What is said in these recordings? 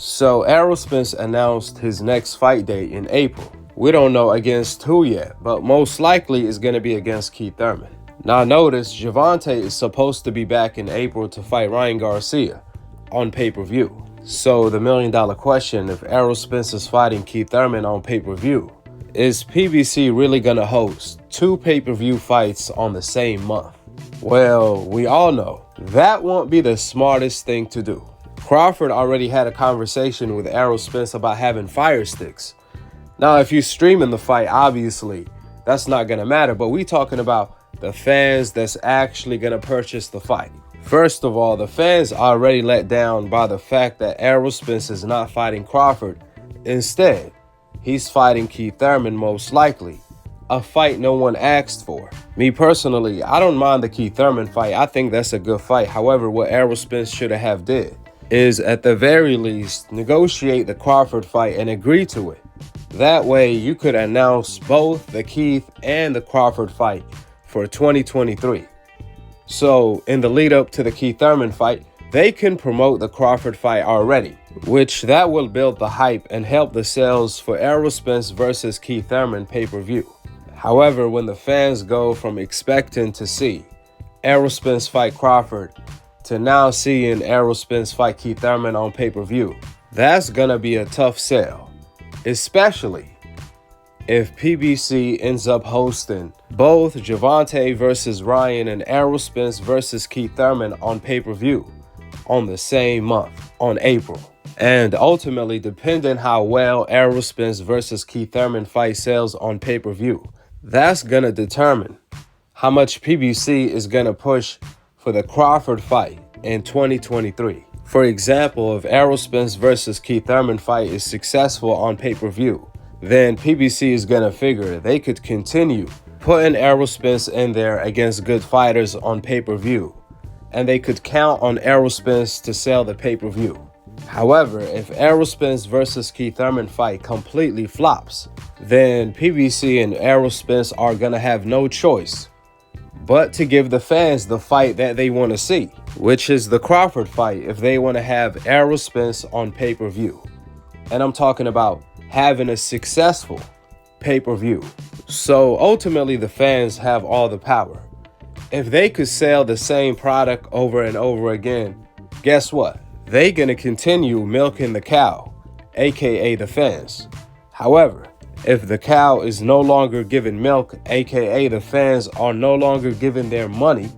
So Errol Spence announced his next fight date in April. We don't know against who yet, but most likely it's going to be against Keith Thurman. Now notice, Gervonta is supposed to be back in April to fight Ryan Garcia on pay-per-view. So the million-dollar question, if Errol Spence is fighting Keith Thurman on pay-per-view, is PBC really going to host two pay-per-view fights on the same month? Well, we all know that won't be the smartest thing to do. Crawford already had a conversation with Errol Spence about having fire sticks. Now, if you're streaming the fight, obviously, that's not going to matter, but we talking about the fans that's actually going to purchase the fight. First of all, the fans are already let down by the fact that Errol Spence is not fighting Crawford. Instead, he's fighting Keith Thurman most likely, a fight no one asked for. Me personally, I don't mind the Keith Thurman fight. I think that's a good fight. However, what Errol Spence should have did is at the very least negotiate the Crawford fight and agree to it. That way you could announce both the Keith and the Crawford fight for 2023. So in the lead up to the Keith Thurman fight, they can promote the Crawford fight already, which that will build the hype and help the sales for Errol Spence versus Keith Thurman pay-per-view. However, when the fans go from expecting to see Errol Spence fight Crawford to now seeing Errol Spence fight Keith Thurman on pay-per-view, that's gonna be a tough sell, especially if PBC ends up hosting both Gervonta versus Ryan and Errol Spence versus Keith Thurman on pay-per-view on the same month, on April. And ultimately, depending how well Errol Spence versus Keith Thurman fight sells on pay-per-view, that's gonna determine how much PBC is gonna push for the Crawford fight in 2023. For example, if Errol Spence versus Keith Thurman fight is successful on pay-per-view, then PBC is gonna figure they could continue putting Errol Spence in there against good fighters on pay-per-view, and they could count on Errol Spence to sell the pay-per-view. However, if Errol Spence versus Keith Thurman fight completely flops, then PBC and Errol Spence are gonna have no choice but to give the fans the fight that they want to see, which is the Crawford fight if they want to have Errol Spence on pay-per-view. And I'm talking about having a successful pay-per-view. So ultimately, the fans have all the power. If they could sell the same product over and over again, guess what? They're going to continue milking the cow, aka the fans. However, if the cow is no longer giving milk, aka the fans are no longer giving their money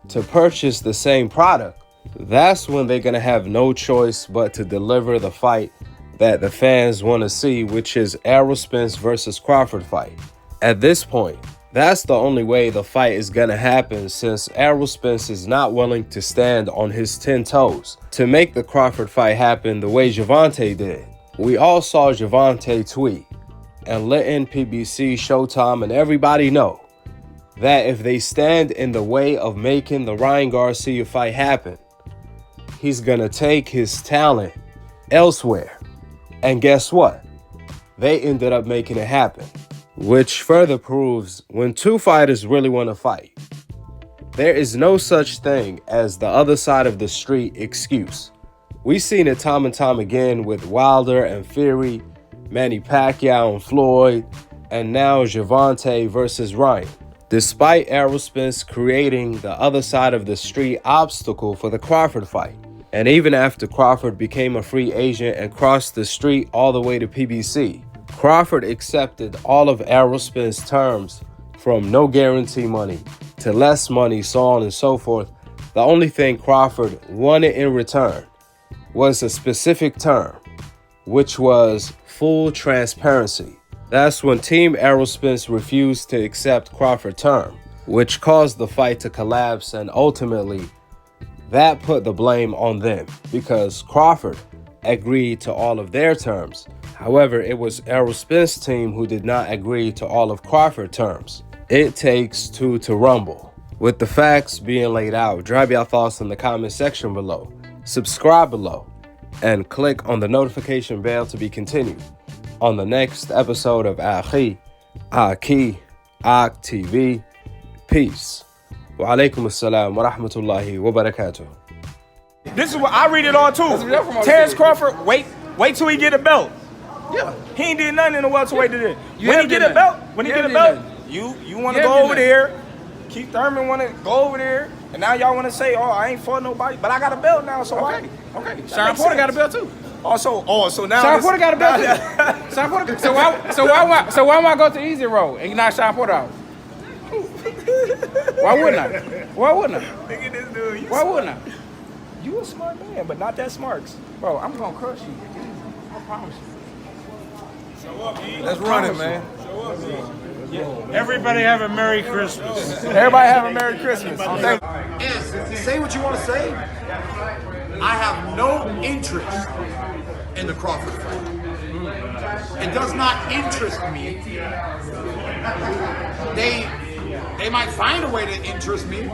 to purchase the same product, that's when they're going to have no choice but to deliver the fight that the fans want to see, which is Errol Spence versus Crawford fight. At this point, that's the only way the fight is going to happen, since Errol Spence is not willing to stand on his 10 toes to make the Crawford fight happen the way Gervonta did. We all saw Gervonta tweet and letting PBC, Showtime, and everybody know that if they stand in the way of making the Ryan Garcia fight happen, he's gonna take his talent elsewhere. And guess what? They ended up making it happen, which further proves when two fighters really want to fight, there is no such thing as the other side of the street excuse. We've seen it time and time again with Wilder and Fury, Manny Pacquiao and Floyd, and now Gervonta versus Ryan. Despite Errol Spence creating the other side of the street obstacle for the Crawford fight, and even after Crawford became a free agent and crossed the street all the way to PBC, Crawford accepted all of Errol Spence's terms, from no guarantee money to less money, so on and so forth. The only thing Crawford wanted in return was a specific term, which was full transparency. That's when Team Errol Spence refused to accept Crawford's term, which caused the fight to collapse, and ultimately that put the blame on them because Crawford agreed to all of their terms. However, it was Errol Spence's team who did not agree to all of Crawford's terms. It takes two to rumble. With the facts being laid out, drop your thoughts in the comment section below. Subscribe below and click on the notification bell to be continued on the next episode of Akhi, Akhi TV. Peace. Wa alaikum assalam wa rahmatullahi wa barakatuh. This is what I read it on too. Terence Crawford, wait Wait till he get a belt. Yeah. He ain't did nothing in the welterweight today. You When have he get did a belt, nothing. you want to go over there. Keith Thurman want to go over there, and now y'all want to say, "Oh, I ain't fought nobody," but I got a belt now, so Okay. why? Okay. Sharon Porter got a belt too. So now Sharon Porter got a belt too. Sharon Porter. So why would I go to Easy Road and knock Sharon Porter out? Why wouldn't I? Look at this dude. Why wouldn't I? You a smart man, but not that smart. Bro, I'm gonna crush you. I promise you. Show up, E. Let's run it, man. Show up, E. Everybody have a Merry Christmas. Everybody have a Merry Christmas. Say what you want to say. I have no interest in the Crawford fight. It does not interest me. They might find a way to interest me.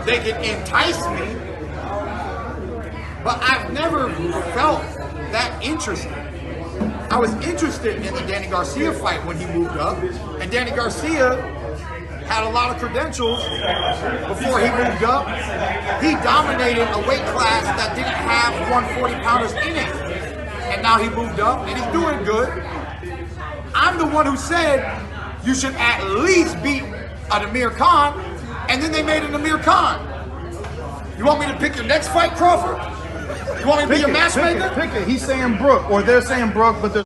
They can entice me. But I've never felt that interested. I was interested in the Danny Garcia fight when he moved up, and Danny Garcia had a lot of credentials before he moved up. He dominated a weight class that didn't have 140-pounders in it, and now he moved up, and he's doing good. I'm the one who said you should at least beat an Amir Khan, and then they made an Amir Khan. You want me to pick your next fight, Crawford? You want me to be a matchmaker? Pick it. He's saying Brooke, or they're saying Brooke, but they're